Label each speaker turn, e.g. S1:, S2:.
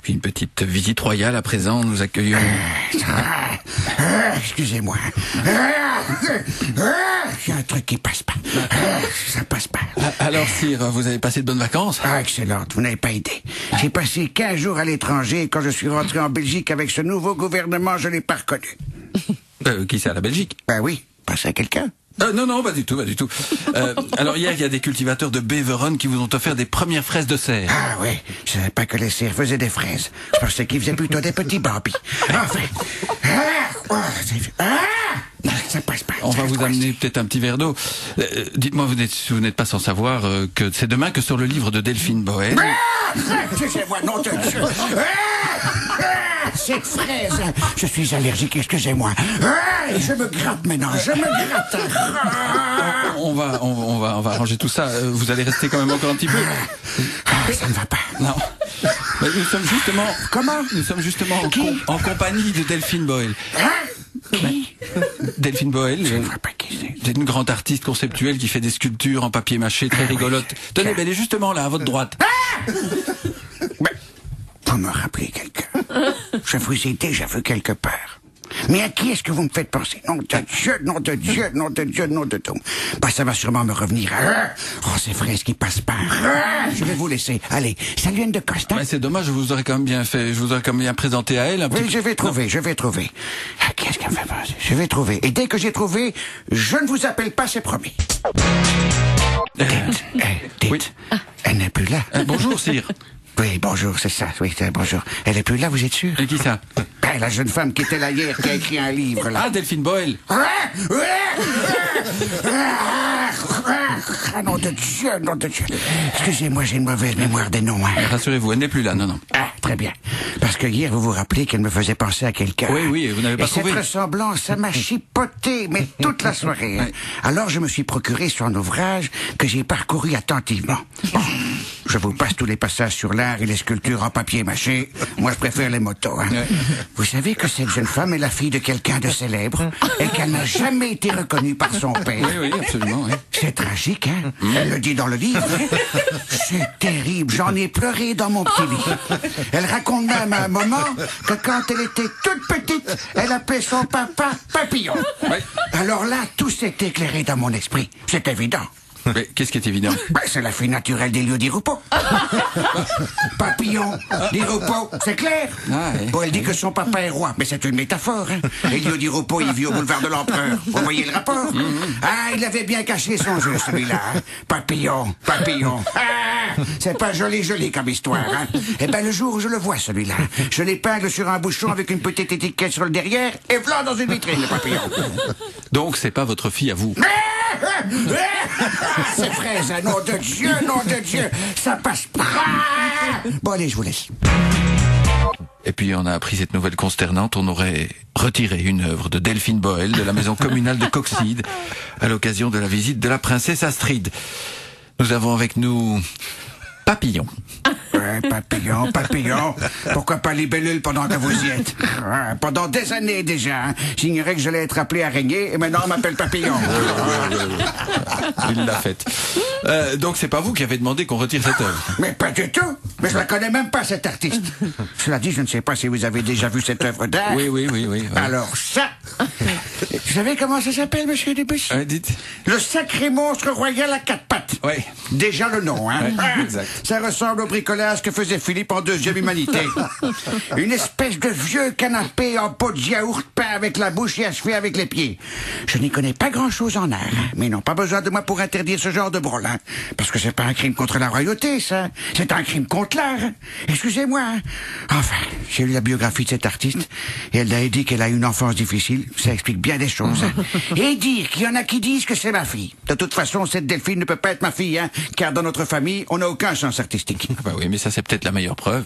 S1: puis une petite visite royale à présent. Nous accueillons...
S2: Excusez-moi. Il y a un truc qui passe pas. Ça passe pas.
S1: Alors, sire, vous avez passé de bonnes vacances?
S2: Excellente, vous n'avez pas aidé. J'ai passé 15 jours à l'étranger et quand je suis rentré en Belgique avec ce nouveau gouvernement, je l'ai pas reconnu.
S1: Qui c'est, à la Belgique?
S2: Ben oui, passé à quelqu'un.
S1: Non, pas du tout. Alors hier, il y a des cultivateurs de Beveren qui vous ont offert des premières fraises de serre.
S2: Ah oui, je savais pas que les serres faisaient des fraises. Je pensais qu'ils faisaient plutôt des petits bambis. Enfin... ça passe pas.
S1: On va vous amener peut-être un petit verre d'eau. Dites-moi, vous n'êtes pas sans savoir que c'est demain que sort le livre de Delphine Boel.
S2: Excusez-moi, nom de Dieu. Cette fraise, je suis allergique, excusez-moi. Je me gratte maintenant, je me gratte.
S1: On va arranger tout ça. Vous allez rester quand même encore un petit peu.
S2: Ça ne va pas.
S1: Non. Mais nous sommes justement...
S2: Comment?
S1: Nous sommes justement en compagnie de Delphine Boel.
S2: Qui?
S1: Delphine Boel,
S2: Je ne vois pas qui c'est.
S1: c'est une grande artiste conceptuelle qui fait des sculptures en papier mâché très rigolotes. Tenez, elle est justement là, à votre droite.
S2: Mais, vous me rappelez quelqu'un. Je vous ai déjà vu quelque part. Mais à qui est-ce que vous me faites penser? Nom de Dieu, nom de Dieu, nom de Dieu, nom de tout. Bah, ça va sûrement me revenir. Ces fraises qui passent pas. Je vais vous laisser. Allez, salut Anne de Costa.
S1: Ouais, c'est dommage, je vous aurais quand même bien fait, je vous aurais quand même bien présenté à elle. Un petit...
S2: Oui, je vais trouver. À qui est-ce qu'elle me fait penser? Je vais trouver. Et dès que j'ai trouvé, je ne vous appelle pas, c'est promis. Dites.
S1: Oui.
S2: Elle n'est plus là.
S1: Bonjour, sire.
S2: Oui, bonjour, c'est ça. Oui, bonjour. Elle est plus là, vous êtes sûr?
S1: Et qui ça?
S2: Ben, la jeune femme qui était là hier, qui a écrit un livre, là.
S1: Ah, Delphine Boel.
S2: Nom de Dieu, nom de Dieu. Excusez-moi, j'ai une mauvaise mémoire des noms, hein.
S1: Rassurez-vous, elle n'est plus là, non.
S2: Ah, très bien. Parce que hier, vous vous rappelez qu'elle me faisait penser à quelqu'un.
S1: Oui, vous n'avez pas trouvé.
S2: Cette ressemblance, ça m'a chipoté, mais toute la soirée. Hein. Alors, je me suis procuré son ouvrage que j'ai parcouru attentivement. Bon, je vous passe tous les passages sur l'art et les sculptures en papier mâché. Moi, je préfère les motos. Hein. Vous savez que cette jeune femme est la fille de quelqu'un de célèbre et qu'elle n'a jamais été reconnue par son père.
S1: Oui, absolument. Oui.
S2: C'est tragique, hein? Elle le dit dans le livre. C'est terrible, j'en ai pleuré dans mon petit lit. Elle raconte même à un moment que quand elle était toute petite, elle appelait son papa Papillon.
S1: Oui.
S2: Alors là, tout s'est éclairé dans mon esprit. C'est évident.
S1: Mais qu'est-ce qui est évident?
S2: C'est la fille naturelle d'Elio Di Rupo. Papillon, Di Rupo, c'est clair? Bon, elle dit que son papa est roi, mais c'est une métaphore. Hein? Elio Di Rupo, il vit au boulevard de l'Empereur. Vous voyez le rapport? Ah, il avait bien caché son jeu, celui-là. Hein? Papillon. C'est pas joli comme histoire. Hein? Eh ben, le jour où je le vois, celui-là, je l'épingle sur un bouchon avec une petite étiquette sur le derrière et voilà dans une vitrine, le papillon.
S1: Donc, c'est pas votre fille à vous?
S2: C'est fraise, nom de Dieu, ça passe pas. Bon, allez, je vous laisse.
S1: Et puis on a appris cette nouvelle consternante, on aurait retiré une œuvre de Delphine Boel de la maison communale de Coxyde à l'occasion de la visite de la princesse Astrid. Nous avons avec nous Papillon.
S2: Ouais, papillon. Pourquoi pas libellule pendant que vous y êtes? Pendant des années déjà, hein. J'ignorais que j'allais être appelé araignée et maintenant on m'appelle Papillon.
S1: Il l'a faite. Donc c'est pas vous qui avez demandé qu'on retire cette œuvre?
S2: Mais pas du tout. Mais je la connais même pas, cette artiste. Cela dit, je ne sais pas si vous avez déjà vu cette œuvre d'art.
S1: Oui.
S2: Alors ça... Vous savez comment ça s'appelle, monsieur Debussy?
S1: Dites.
S2: Le sacré monstre royal à quatre pattes.
S1: Oui.
S2: Déjà le nom, hein?
S1: Exact.
S2: Ça ressemble au bricolage que faisait Philippe en Deuxième Humanité. Une espèce de vieux canapé en pot de yaourt peint avec la bouche et achevé avec les pieds. Je n'y connais pas grand-chose en art, hein, mais ils n'ont pas besoin de moi pour interdire ce genre de brôle, hein, parce que c'est pas un crime contre la royauté, ça. C'est un crime contre l'art. Hein. Excusez-moi. Hein. Enfin, j'ai lu la biographie de cette artiste et elle a dit qu'elle a eu une enfance difficile. Ça explique bien des choses. Hein. Et dire qu'il y en a qui disent que c'est ma fille. De toute façon, cette Delphine ne peut pas être ma fille, hein, car dans notre famille, on n'a aucun sens artistique.
S1: Ah bah oui, mais ça c'est peut-être la meilleure preuve.